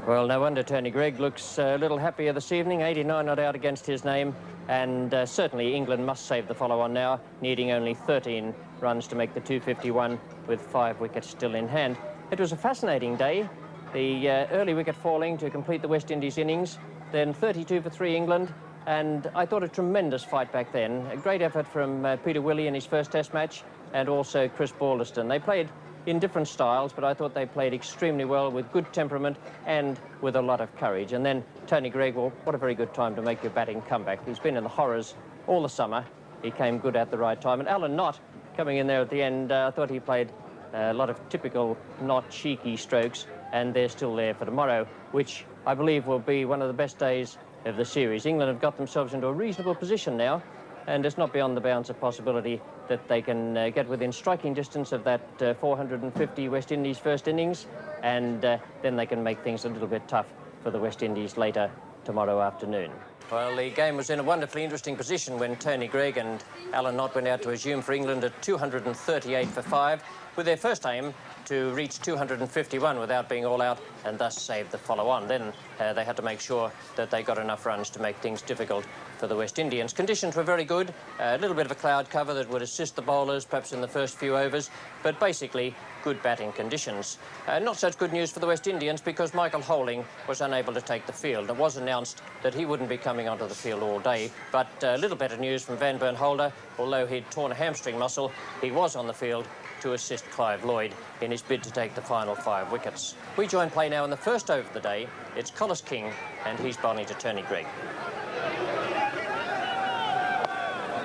Well, no wonder Tony Greig looks a little happier this evening. 89 not out against his name, and certainly England must save the follow-on now, needing only 13 runs to make the 251 with 5 wickets still in hand. It was a fascinating day. The early wicket falling to complete the West Indies innings, then 32 for 3 England, and I thought a tremendous fight back then. A great effort from Peter Willey in his first Test match, and also Chris Balderston. They played in different styles, but I thought they played extremely well with good temperament and with a lot of courage. And then Tony Greig, well, what a very good time to make your batting comeback. He's been in the horrors all the summer. He came good at the right time. And Alan Knott, coming in there at the end, I thought he played a lot of typical Knott cheeky strokes, and they're still there for tomorrow, which I believe will be one of the best days of the series. England have got themselves into a reasonable position now, and it's not beyond the bounds of possibility that they can get within striking distance of that 450 West Indies first innings, and then they can make things a little bit tough for the West Indies later tomorrow afternoon. Well, the game was in a wonderfully interesting position when Tony Greig and Alan Knott went out to resume for England at 238 for 5, with their first aim to reach 251 without being all out and thus save the follow-on. Then they had to make sure that they got enough runs to make things difficult for the West Indians. Conditions were very good, a little bit of a cloud cover that would assist the bowlers perhaps in the first few overs, but basically good batting conditions. Not such good news for the West Indians because Michael Holding was unable to take the field. It was announced that he wouldn't be coming onto the field all day, but a little better news from Van Bernholder. Although he'd torn a hamstring muscle, he was on the field to assist Clive Lloyd in his bid to take the final 5 wickets. We join play now in the first over of the day. It's Collis King, and he's bowling to Tony Greig.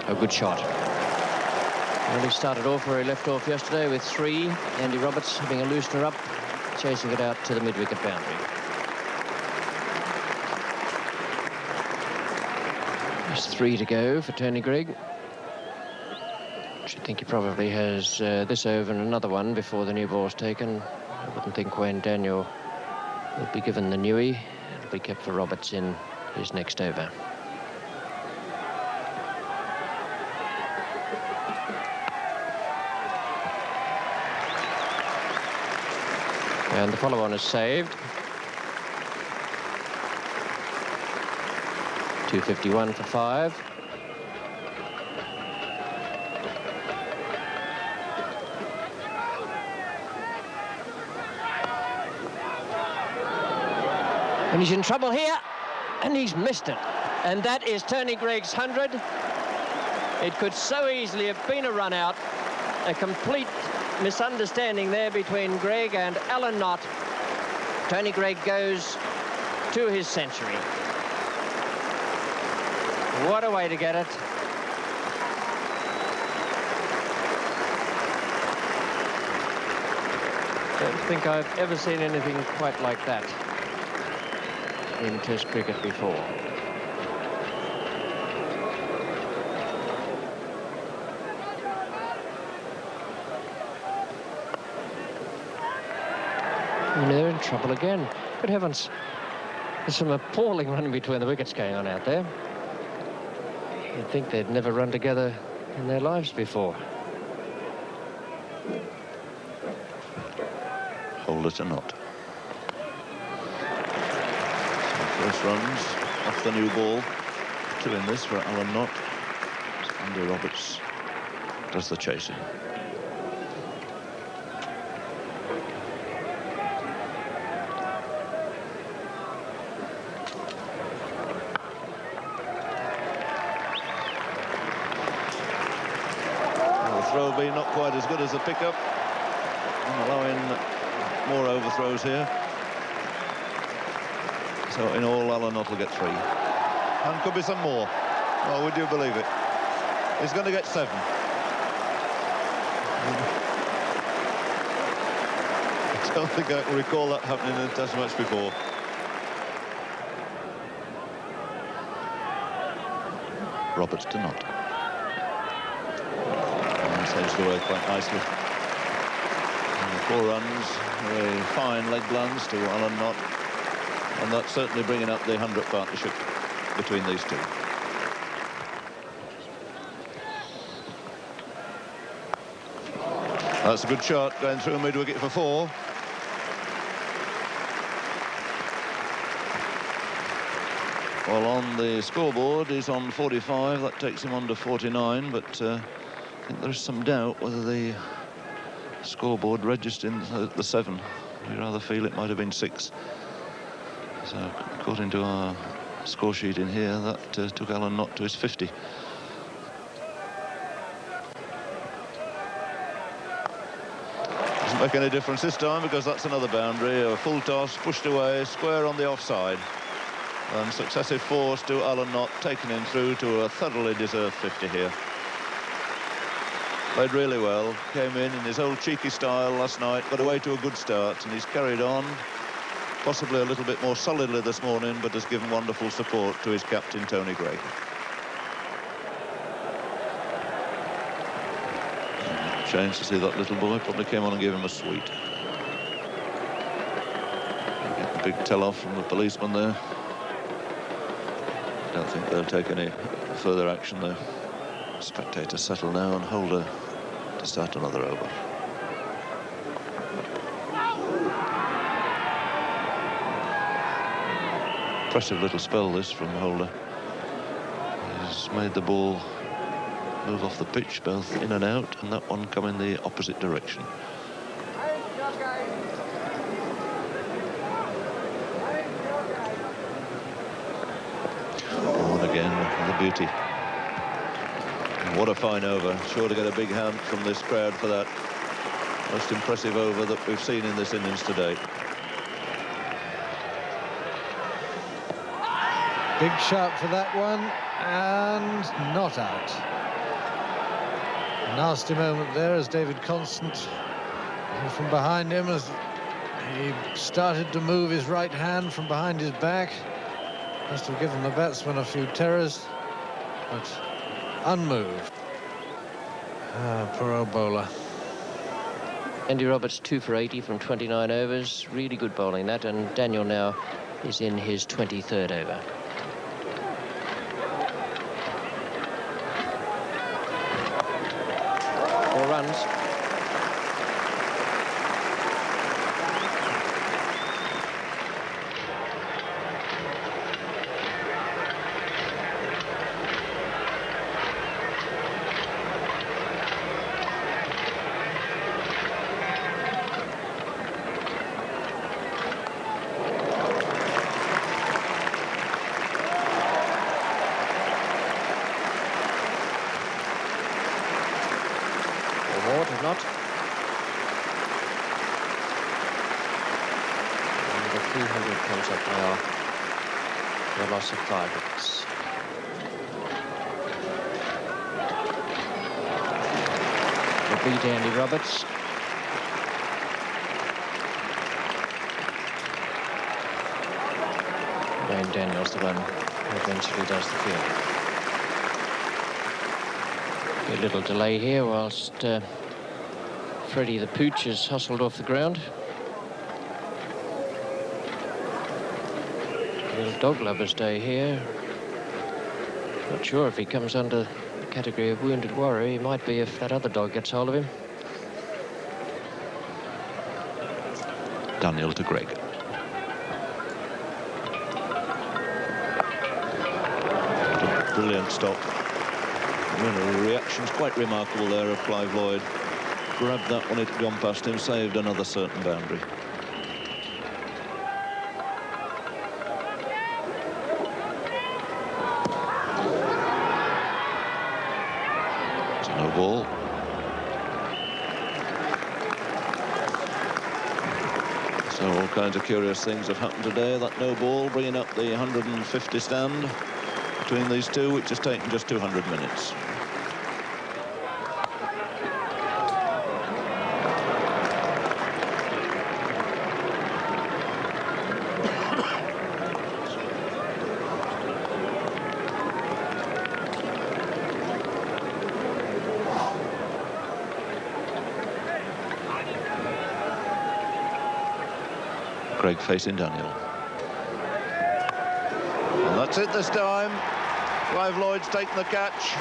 A good shot. Well, he started off where he left off yesterday with 3. Andy Roberts having a loosener up, chasing it out to the mid-wicket boundary. There's 3 to go for Tony Greig. I think he probably has this over and another one before the new ball's taken. I wouldn't think Wayne Daniel will be given the newie. It'll be kept for Roberts in his next over. And the follow-on is saved. 251 for 5. And he's in trouble here, and he's missed it. And that is Tony Greig's 100. It could so easily have been a run out. A complete misunderstanding there between Greig and Alan Knott. Tony Greig goes to his century. What a way to get it. I don't think I've ever seen anything quite like that in Test cricket before. And they're in trouble again. Good heavens. There's some appalling running between the wickets going on out there. You'd think they'd never run together in their lives before. Hold it or not. First runs off the new ball. 2 in this for Alan Knott. Andy Roberts does the chasing. Well, the throw being not quite as good as the pickup, and allowing more overthrows here. So in all, Alan Knott will get 3. And could be some more. Oh, would you believe it? He's going to get 7. I don't think I can recall that happening in a Test match before. Roberts to Knott. And saves the way quite nicely. And 4 runs, very fine leg glance to Alan Knott. And that's certainly bringing up the 100th partnership between these 2. That's a good shot, going through mid-wicket for 4. Well, on the scoreboard, he's on 45. That takes him on to 49, but I think there's some doubt whether the scoreboard registered the 7. We rather feel it might have been 6. So, according to our score sheet in here, that took Alan Knott to his 50. Doesn't make any difference this time, because that's another boundary. A full toss, pushed away, square on the offside. And successive force to Alan Knott, taking him through to a thoroughly deserved 50 here. Played really well, came in his old cheeky style last night, got away to a good start, and he's carried on, possibly a little bit more solidly this morning, but has given wonderful support to his captain, Tony Greig. Chance to see that little boy, probably came on and gave him a sweet. Get the big tell-off from the policeman there. I don't think they'll take any further action there. Spectators settle now and Holder to start another over. Impressive little spell this from Holder. He's made the ball move off the pitch both in and out, and that one come in the opposite direction. On again, the beauty. What a fine over. Sure to get a big hand from this crowd for that. Most impressive over that we've seen in this innings today. Big shout for that one, and not out. Nasty moment there as David Constant from behind him as he started to move his right hand from behind his back. Must have given the batsman a few terrors, but unmoved. Poor old bowler. Andy Roberts 2 for 80 from 29 overs. Really good bowling that, and Daniel now is in his 23rd over. Runs. Not. And the 300 comes up now. The loss of 5 wickets. The beat Andy Roberts. Wayne Daniels the one who eventually does the field. A little delay here whilst Freddie the Pooch is hustled off the ground. A little dog lover's day here. Not sure if he comes under the category of wounded warrior. He might be if that other dog gets hold of him. Daniel to Greig. Brilliant stop. The reaction's quite remarkable there of Clive Lloyd. Grabbed that when it had gone past him, saved another certain boundary. It's a no ball. So all kinds of curious things have happened today. That no ball bringing up the 150 stand between these two, which has taken just 200 minutes. Greig facing Daniel. And that's it this time. Clive Lloyd's taken the catch.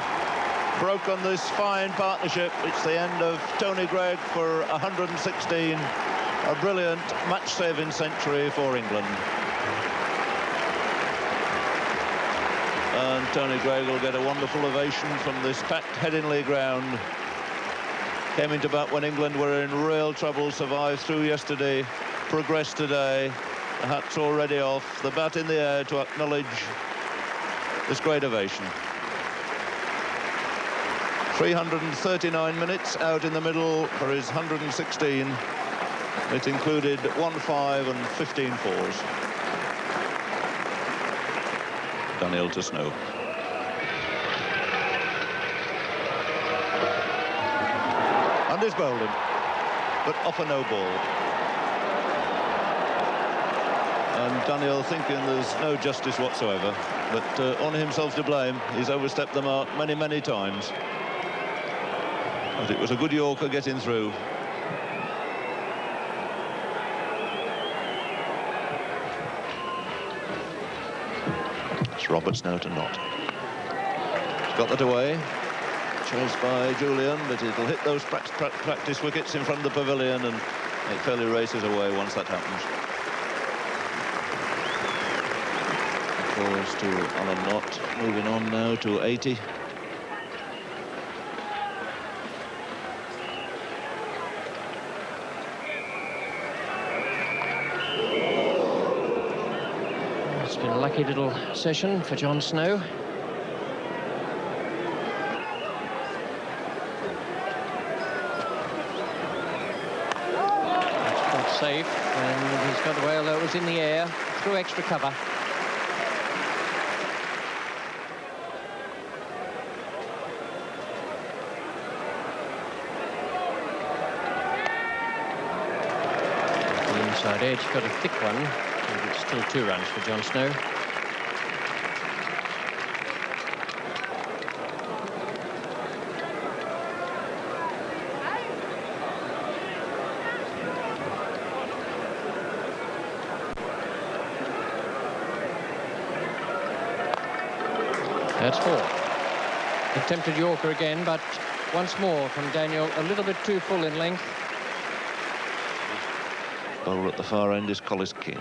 Broken this fine partnership. It's the end of Tony Greig for 116. A brilliant match-saving century for England. And Tony Greig will get a wonderful ovation from this packed Headingley ground. Came into bat when England were in real trouble, survived through yesterday, progressed today. The hat's already off, the bat in the air to acknowledge this great ovation. 339 minutes out in the middle for his 116. It included 1 5 and 15 fours. Daniel to Snow. And is bowled him, but off a no ball. And Daniel thinking there's no justice whatsoever, but on himself to blame. He's overstepped the mark many, many times. But it was a good Yorker getting through. It's Roberts now to Knott. He's got that away. Chased by Julian, but it'll hit those practice wickets in front of the pavilion, and it fairly races away once that happens. Falls to Alan Knott, moving on now to 80. It's been a lucky little session for John Snow. Safe, and he's got away, although it was in the air, through extra cover. The inside edge, got a thick one, and it's still 2 runs for John Snow. That's 4. Attempted Yorker again, but once more from Daniel, a little bit too full in length. Bowler at the far end is Collis King.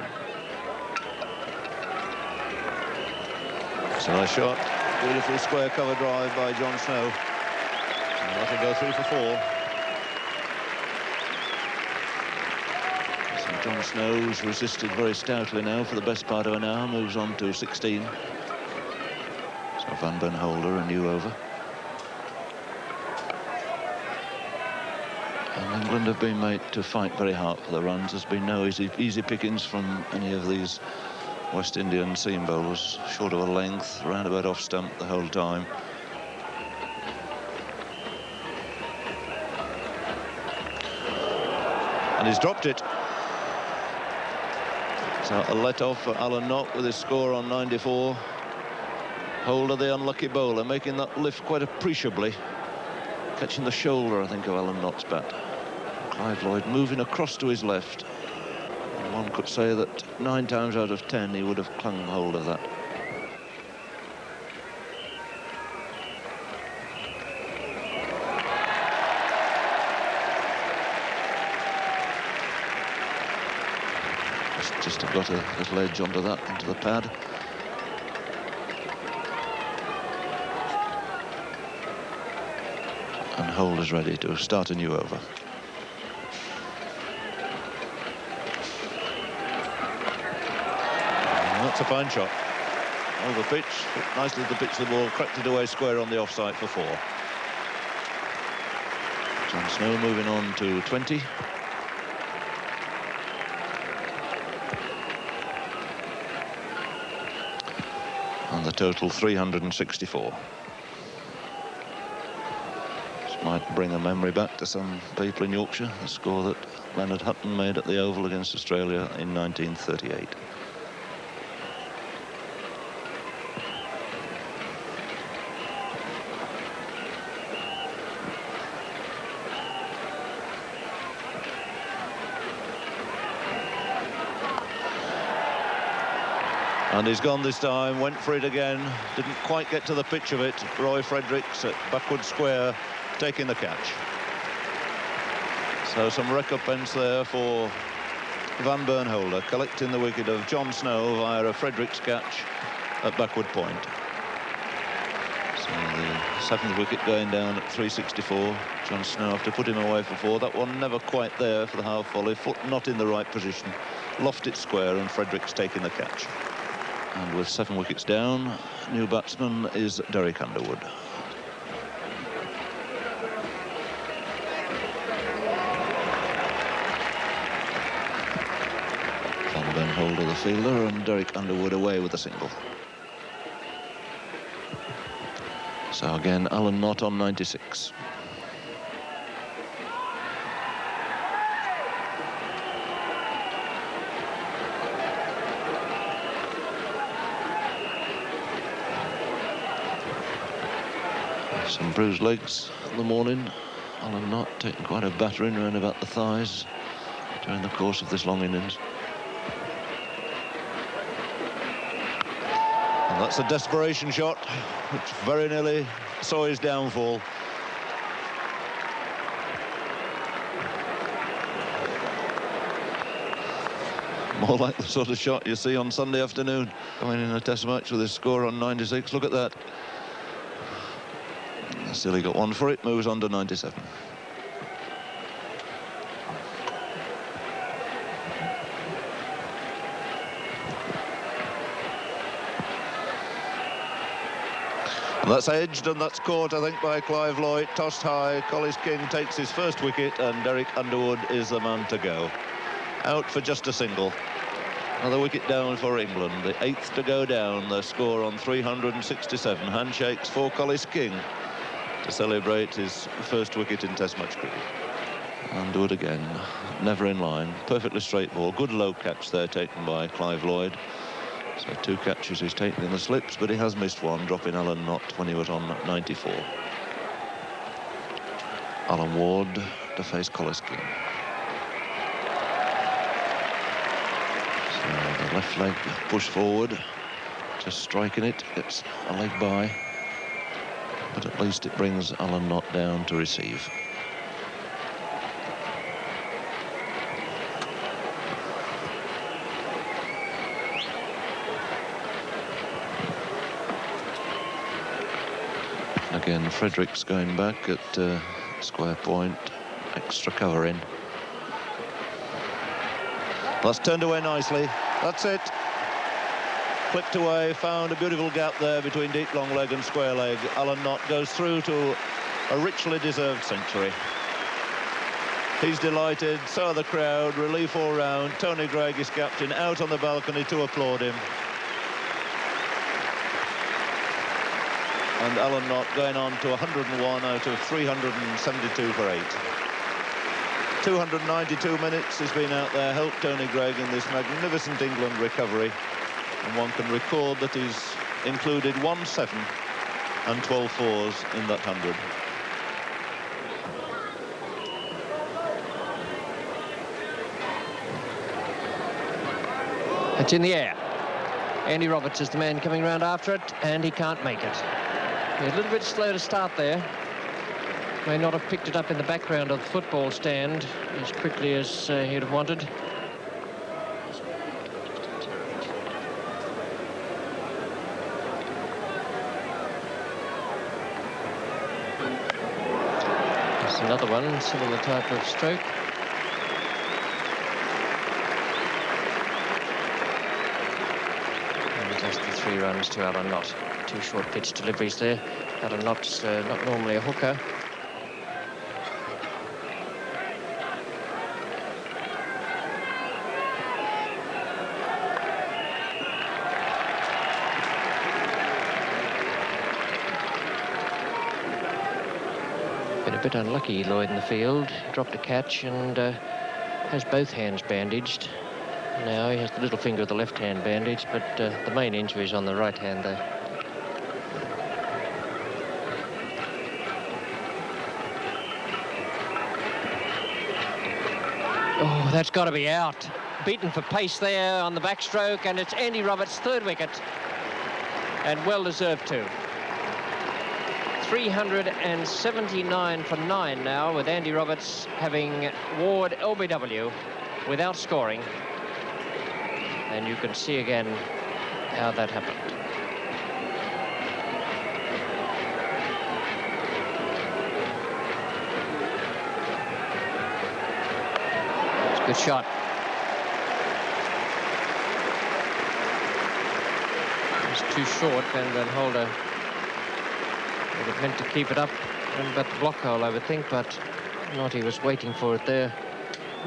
It's a nice shot. Beautiful square cover drive by John Snow. And let it go through for 4. So John Snow's resisted very stoutly now for the best part of an hour, moves on to 16. So Van Benholder, a new over. And England have been made to fight very hard for the runs. There's been no easy pickings from any of these West Indian seam bowlers. Short of a length, roundabout off stump the whole time. And he's dropped it. So a let-off for Alan Knott with his score on 94. Holder, the unlucky bowler, making that lift quite appreciably. Catching the shoulder, I think, of Alan Knott's bat. Clive Lloyd moving across to his left. And one could say that 9 times out of 10 he would have clung hold of that. Just have got a little edge onto that, onto the pad. And Holder's ready to start a new over. And that's a fine shot. Over pitch, nicely to pitch the ball, cracked it away square on the offside for 4. John Snow moving on to 20. And the total 364. Might bring a memory back to some people in Yorkshire, the score that Leonard Hutton made at the Oval against Australia in 1938. And he's gone this time, went for it again, didn't quite get to the pitch of it. Roy Fredericks at backward square, taking the catch. So some recompense there for Van Benholder, collecting the wicket of John Snow via a Fredericks catch at backward point. Seventh wicket going down at 364. John Snow have to put him away for 4. That one never quite there for the half volley. Foot not in the right position. Loft it square, and Fredericks taking the catch. And with 7 wickets down, new batsman is Derek Underwood. Van Ben Holder the fielder, and Derek Underwood away with a single. So again, Alan Knott on 96. Some bruised legs in the morning. Alan Knott taking quite a battering around about the thighs during the course of this long innings. And that's a desperation shot, which very nearly saw his downfall. More like the sort of shot you see on Sunday afternoon coming in a test match with his score on 96. Look at that. Still he got one for it, moves on to 97. And that's edged, and that's caught, I think, by Clive Lloyd. Tossed high, Collis King takes his first wicket, and Derek Underwood is the man to go. Out for just a single. Another wicket down for England, the 8th to go down. Their score on 367. Handshakes for Collis King to celebrate his first wicket in Test match cricket. Underwood again, never in line. Perfectly straight ball. Good low catch there taken by Clive Lloyd. So 2 catches he's taken in the slips, but he has missed one, dropping Alan Knott when he was on 94. Alan Ward to face Collis King. So the left leg push forward, just striking it, gets a leg by. But at least it brings Alan Knott down to receive. Again, Fredericks going back at square point, extra cover in. That's turned away nicely. That's it. Clipped away, found a beautiful gap there between deep long leg and square leg. Alan Knott goes through to a richly deserved century. He's delighted, so are the crowd, relief all round. Tony Greig, his captain, out on the balcony to applaud him. And Alan Knott going on to 101 out of 372 for 8. 292 minutes he's been out there, helped Tony Greig in this magnificent England recovery. And one can record that he's included 1 7 and 12 fours in that 100. It's in the air. Andy Roberts is the man coming round after it, and he can't make it. He's a little bit slow to start there. May not have picked it up in the background of the football stand as quickly as he'd have wanted. There's another one, similar type of stroke. And just the 3 runs to Alan Knott. 2 short pitch deliveries there. Alan Knott's not normally a hooker. Been a bit unlucky, Lloyd, in the field. Dropped a catch and has both hands bandaged. Now he has the little finger of the left hand bandaged, but the main injury is on the right hand there. Oh, that's got to be out. Beaten for pace there on the backstroke, and it's Andy Roberts' 3rd wicket. And well deserved too. 379 for 9 now, with Andy Roberts having Ward LBW without scoring. And you can see again how that happened. It's a good shot. It's too short, and Van Holder would have meant to keep it up and about the block hole, I would think, but not. He was waiting for it there,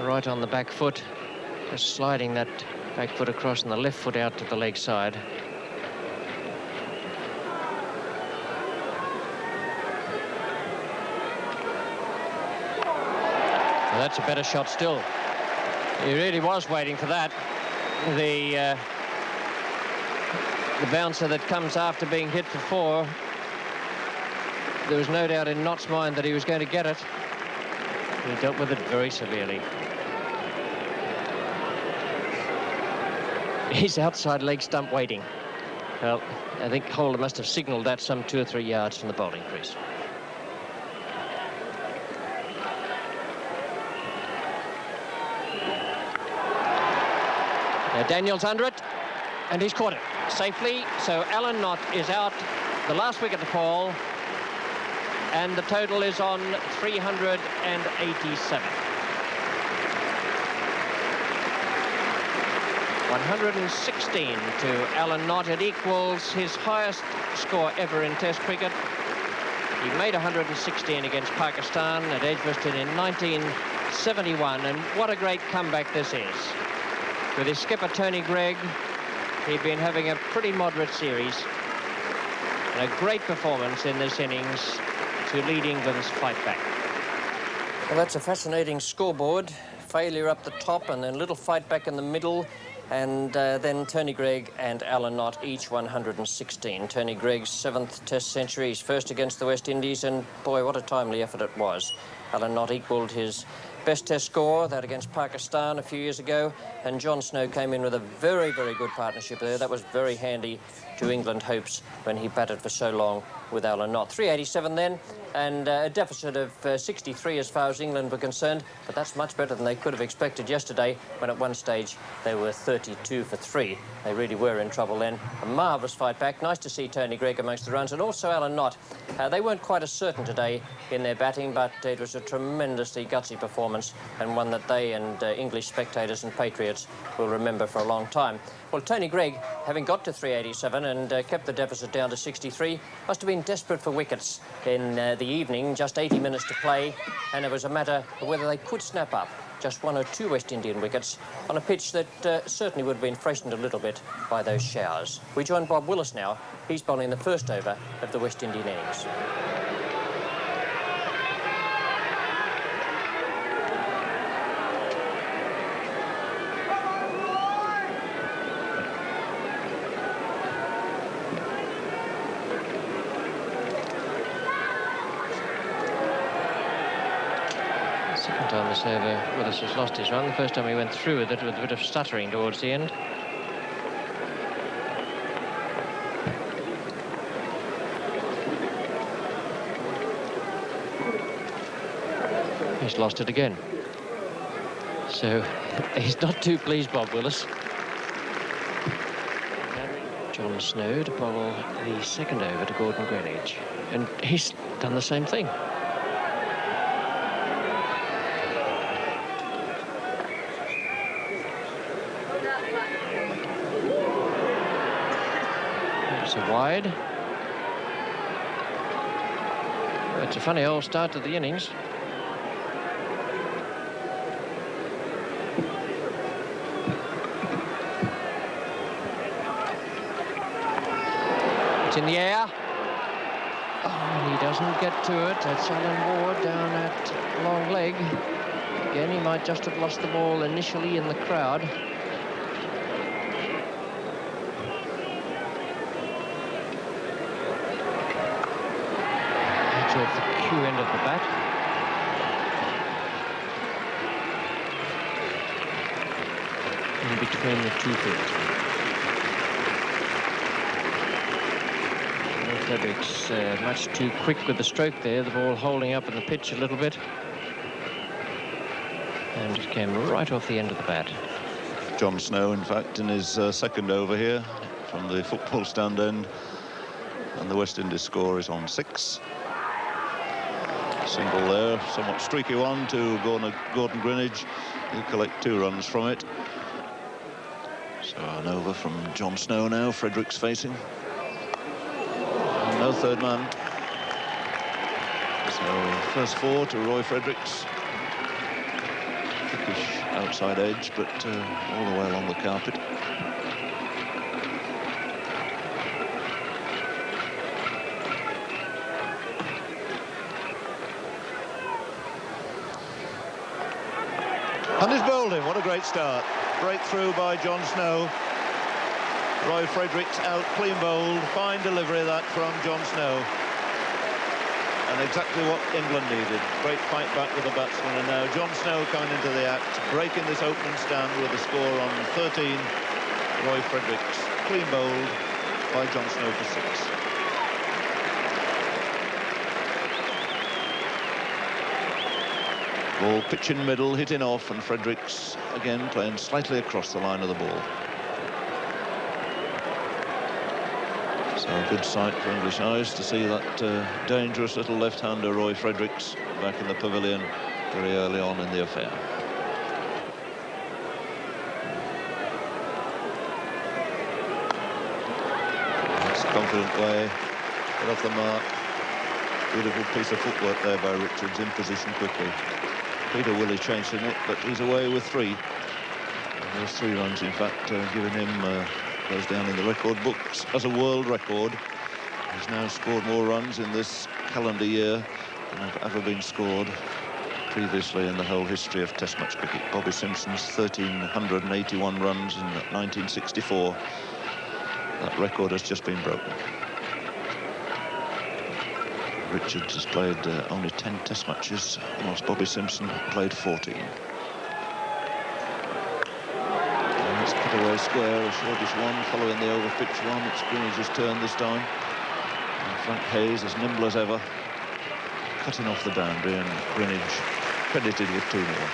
right on the back foot, just sliding that back foot across and the left foot out to the leg side. Well, that's a better shot still. He really was waiting for that. The bouncer that comes after being hit for 4, there was no doubt in Knott's mind that he was going to get it. He dealt with it very severely. He's outside leg stump waiting. Well, I think Holder must have signalled that some 2 or 3 yards from the bowling crease. Now Daniel's under it, and he's caught it safely. So Alan Knott is out, the last wicket to fall, and the total is on 387. 116 to Alan Knott. It equals his highest score ever in Test cricket. He made 116 against Pakistan at Edgbaston in 1971, and what a great comeback this is. With his skipper Tony Greig, he'd been having a pretty moderate series, and a great performance in this innings to lead England's fight back. Well, that's a fascinating scoreboard. Failure up the top and then little fight back in the middle, and then Tony Greig and Alan Knott each 116. Tony Greig's 7th Test century, his first against the West Indies, and boy, what a timely effort it was. Alan Knott equalled his best Test score, that against Pakistan a few years ago, and John Snow came in with a very, very good partnership there. That was very handy to England hopes when he batted for so long with Alan Knott. 387 then, and a deficit of 63 as far as England were concerned, but that's much better than they could have expected yesterday, when at one stage they were 32 for 3. They really were in trouble then. A marvellous fight back. Nice to see Tony Greig amongst the runs, and also Alan Knott. They weren't quite as certain today in their batting, but it was a tremendously gutsy performance, and one that they and English spectators and patriots will remember for a long time. Well, Tony Greig, having got to 387 and kept the deficit down to 63, must have been desperate for wickets in the evening, just 80 minutes to play, and it was a matter of whether they could snap up just 1 or 2 West Indian wickets on a pitch that certainly would have been freshened a little bit by those showers. We join Bob Willis now. He's bowling the first over of the West Indian innings. Time this over, Willis has lost his run. The first time he went through with it with a bit of stuttering towards the end. He's lost it again. So he's not too pleased, Bob Willis. John Snow to bowl the second over to Gordon Greenidge, and he's done the same thing. It's a wide. It's a funny old start to the innings. It's in the air. Oh, he doesn't get to it. That's Alan Ward down at long leg. Again, he might just have lost the ball initially in the crowd. Off the cue end of the bat. In between the 2 fields. Fredericks much too quick with the stroke there, the ball holding up in the pitch a little bit. And it came right off the end of the bat. John Snow, in fact, in his second over here from the football stand end. And the West Indies score is on 6. Single there, somewhat streaky one to Gordon Greenidge. He'll collect 2 runs from it. So an over from John Snow now, Fredericks facing. And no third man. So first 4 to Roy Fredericks. Thickish outside edge, but all the way along the carpet. And he's bowled him. What a great start. Breakthrough by John Snow. Roy Fredericks out, clean bowled. Fine delivery that from John Snow. And exactly what England needed. Great fight back with the batsman. And now John Snow coming into the act, breaking this opening stand with a score on 13. Roy Fredericks, clean bowled by John Snow for 6. Ball pitch in middle, hitting off, and Fredericks again playing slightly across the line of the ball. So a good sight for English eyes to see that dangerous little left-hander Roy Fredericks back in the pavilion very early on in the affair. That's a confident way, get off the mark. Beautiful piece of footwork there by Richards, in position quickly. Peter Willey chasing it, but he's away with 3. And those 3 runs, in fact, giving him goes down in the record books as a world record. He's now scored more runs in this calendar year than have ever been scored previously in the whole history of Test match cricket. Bobby Simpson's 1,381 runs in 1964. That record has just been broken. Richards has played only 10 Test matches, whilst Bobby Simpson played 14. And it's put away square, a shortish one, following the over-pitch one. It's Greenidge's turn this time. And Frank Hayes, as nimble as ever, cutting off the boundary, and Greenidge credited with 2 more.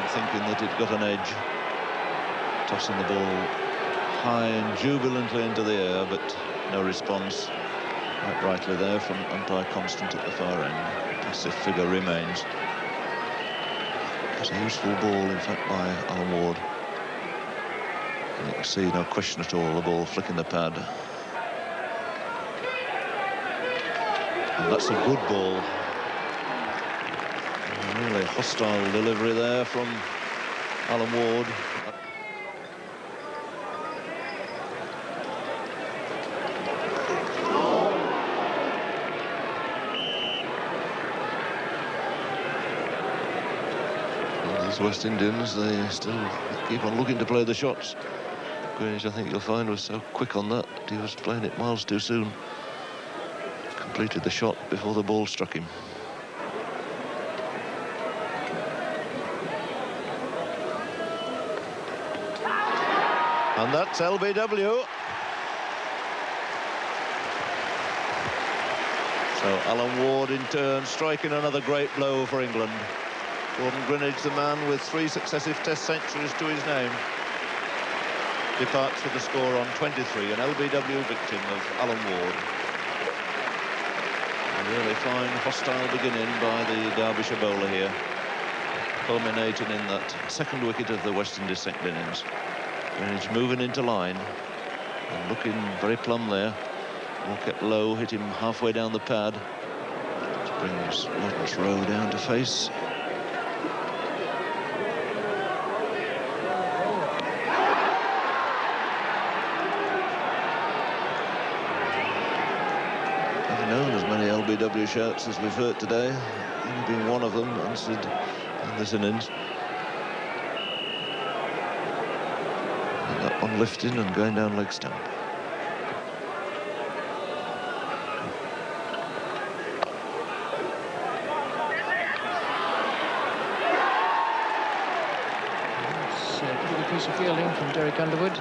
Thinking that it got an edge, tossing the ball high and jubilantly into the air, but no response. Quite rightly there from umpire Constant at the far end. Passive figure remains. It's a useful ball, in fact, by Alan Ward. And you can see, no question at all, the ball flicking the pad. And that's a good ball. Really hostile delivery there from Alan Ward. And these West Indians, they still keep on looking to play the shots. Greenidge, I think you'll find, was so quick on that. He was playing it miles too soon. Completed the shot before the ball struck him. And that's LBW. So Alan Ward in turn striking another great blow for England. Gordon Greenidge, the man with 3 successive Test centuries to his name, departs with the score on 23, an LBW victim of Alan Ward. A really fine hostile beginning by the Derbyshire bowler here, culminating in that 2nd wicket of the West Indies second innings. Greenidge moving into line and looking very plumb there. Ball kept low, hit him halfway down the pad, which brings Lawrence Rowe down to face. Never known as many LBW shouts as we've heard today. Only been one of them answered in this innings. On lifting and going down leg stump. It's a good piece of fielding from Derek Underwood.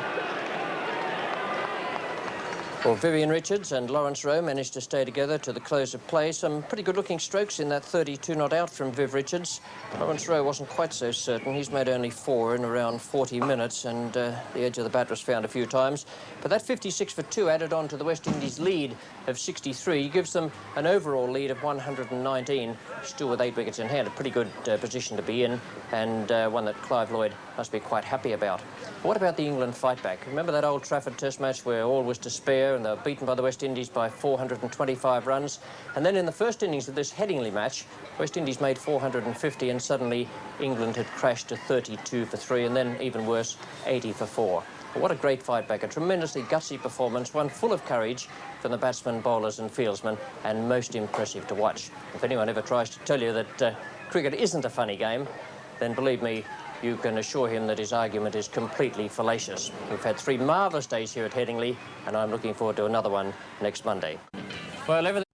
Well, Vivian Richards and Lawrence Rowe managed to stay together to the close of play. Some pretty good-looking strokes in that 32 not out from Viv Richards. Lawrence Rowe wasn't quite so certain. He's made only 4 in around 40 minutes, and the edge of the bat was found a few times. But that 56 for 2 added on to the West Indies lead of 63 gives them an overall lead of 119, still with 8 wickets in hand. A pretty good position to be in, and one that Clive Lloyd must be quite happy about. But what about the England fight back? Remember that Old Trafford Test match where all was despair and they were beaten by the West Indies by 425 runs? And then in the first innings of this Headingley match, West Indies made 450 and suddenly England had crashed to 32 for 3 and then, even worse, 80 for 4. But what a great fight back, a tremendously gutsy performance, one full of courage from the batsmen, bowlers and fieldsmen, and most impressive to watch. If anyone ever tries to tell you that cricket isn't a funny game, then believe me, you can assure him that his argument is completely fallacious. We've had 3 marvellous days here at Headingley, and I'm looking forward to another one next Monday. Well, everything